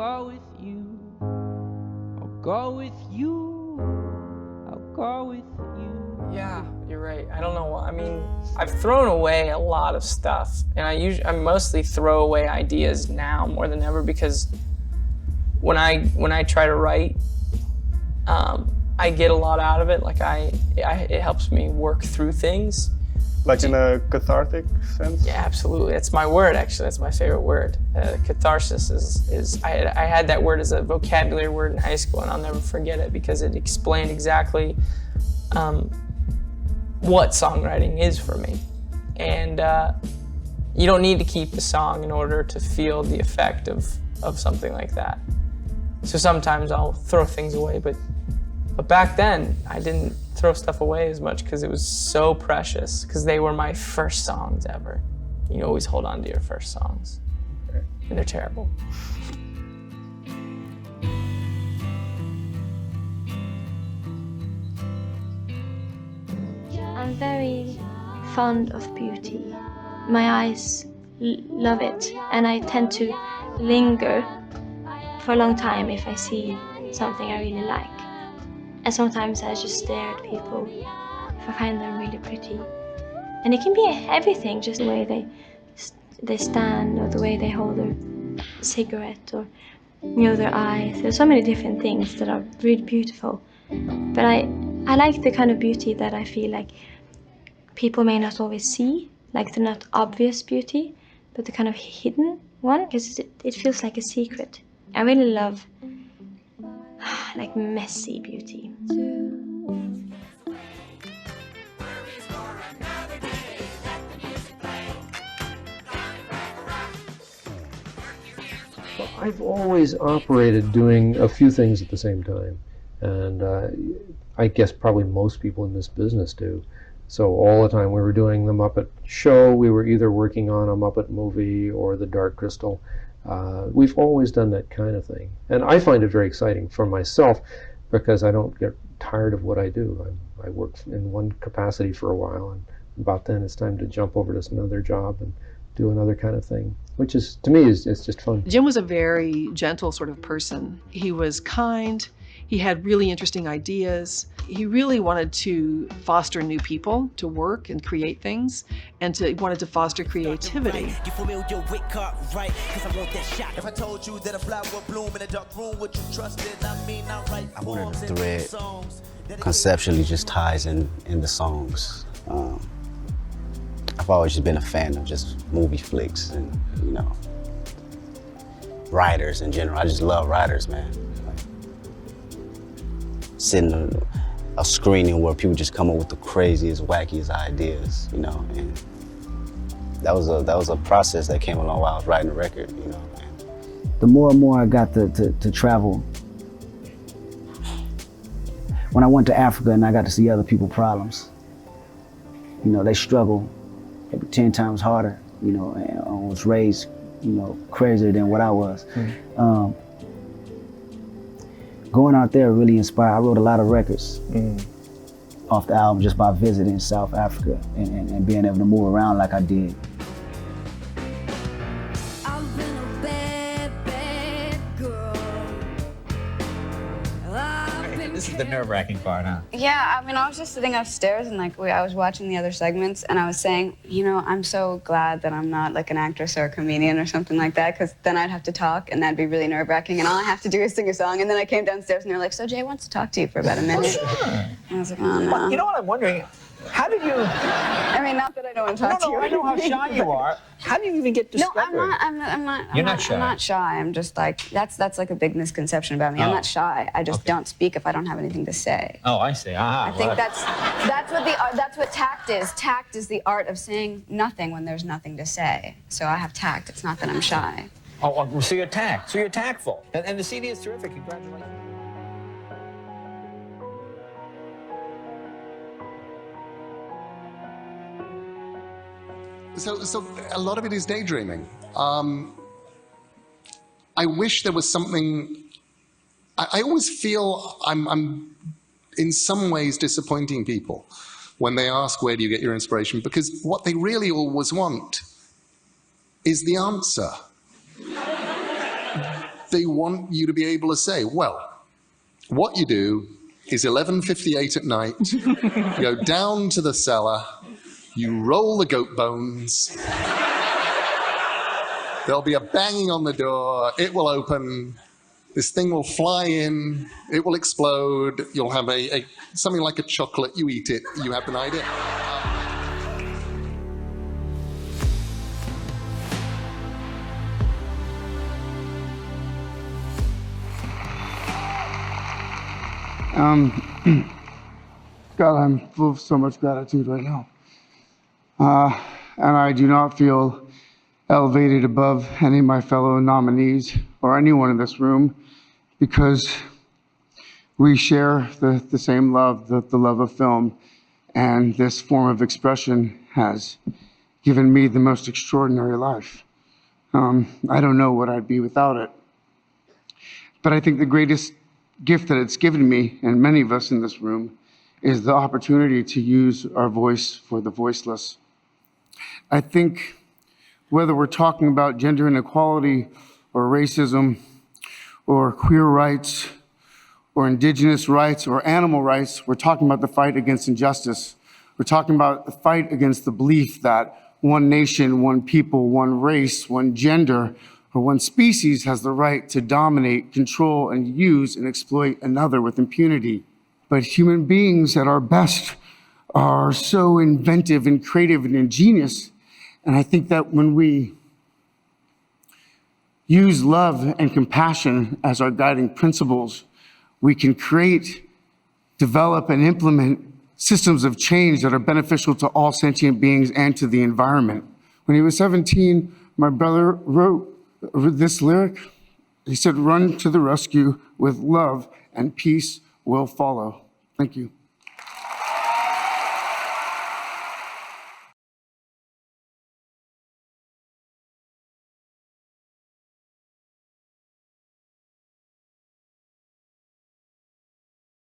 go with you. I'll go with you. I'll go with you. Yeah, you're right. I don't know why. I mean, I've thrown away a lot of stuff, and I mostly throw away ideas now more than ever, because when I try to write, I get a lot out of it. Like it helps me work through things. Like in a cathartic sense? Yeah, absolutely. That's my word, actually. That's my favorite word. Catharsis is I had that word as a vocabulary word in high school, and I'll never forget it because it explained exactly what songwriting is for me. And you don't need to keep the song in order to feel the effect of something like that. So sometimes I'll throw things away, but back then I didn't throw stuff away as much because it was so precious, because they were my first songs ever. You always hold on to your first songs, and they're terrible. I'm very fond of beauty. My eyes love it, and I tend to linger for a long time if I see something I really like. And sometimes I just stare at people if I find them really pretty. And it can be everything, just the way they stand, or the way they hold their cigarette, or their eyes. There's so many different things that are really beautiful. But I like the kind of beauty that I feel like people may not always see, like the not obvious beauty, but the kind of hidden one, because it feels like a secret. I really love like messy beauty. I've always operated doing a few things at the same time, and I guess probably most people in this business do. So all the time we were doing the Muppet show, we were either working on a Muppet movie or the Dark Crystal. We've always done that kind of thing. And I find it very exciting for myself because I don't get tired of what I do. I work in one capacity for a while, and about then it's time to jump over to another job and do another kind of thing, which is, to me, is just fun. Jim was a very gentle sort of person. He was kind. He had really interesting ideas. He really wanted to foster new people to work and create things, and wanted to foster creativity. I wanted the thread conceptually just ties in the songs. I've always just been a fan of just movie flicks and, writers in general. I just love writers, man. Sitting in a screening where people just come up with the craziest, wackiest ideas, and that was a process that came along while I was writing the record, The more and more I got to travel, when I went to Africa and I got to see other people's problems, they struggle maybe 10 times harder, and I was raised, crazier than what I was. Going out there really inspired. I wrote a lot of records off the album just by visiting South Africa and being able to move around like I did. This is the nerve-wracking part, huh? Yeah, I mean, I was just sitting upstairs and I was watching the other segments and I was saying, I'm so glad that I'm not like an actress or a comedian or something like that, because then I'd have to talk and that'd be really nerve-wracking, and all I have to do is sing a song. And then I came downstairs and they're like, so Jay wants to talk to you for about a minute. Oh, sure. And I was like, oh no. You know what I'm wondering? How did you... I mean, not that I don't want to talk to you. I know how shy you are. How do you even get discovered? No, I'm not. You're not shy. I'm not shy. I'm just like, that's like a big misconception about me. I'm not shy. I just don't speak if I don't have anything to say. Oh, I see. I think that's what tact is. Tact is the art of saying nothing when there's nothing to say. So I have tact. It's not that I'm shy. Oh, so you're tact. So you're tactful. And the CD is terrific. Congratulations. So a lot of it is daydreaming. I wish there was something. I always feel I'm in some ways disappointing people when they ask where do you get your inspiration, because what they really always want is the answer. they want you to be able to say, well, what you do is 11:58 at night, you go down to the cellar, you roll the goat bones, there'll be a banging on the door, it will open, this thing will fly in, it will explode, you'll have something like a chocolate, you eat it, you have an idea. God, I'm full of so much gratitude right now. And I do not feel elevated above any of my fellow nominees or anyone in this room because we share the same love, the love of film, and this form of expression has given me the most extraordinary life. I don't know what I'd be without it. But I think the greatest gift that it's given me, and many of us in this room, is the opportunity to use our voice for the voiceless. I think whether we're talking about gender inequality or racism or queer rights or indigenous rights or animal rights, we're talking about the fight against injustice. We're talking about the fight against the belief that one nation, one people, one race, one gender, or one species has the right to dominate, control, and use and exploit another with impunity. But human beings at our best are so inventive and creative and ingenious. And I think that when we use love and compassion as our guiding principles, we can create, develop, and implement systems of change that are beneficial to all sentient beings and to the environment. When he was 17, my brother wrote this lyric. He said, "Run to the rescue with love and peace will follow." Thank you.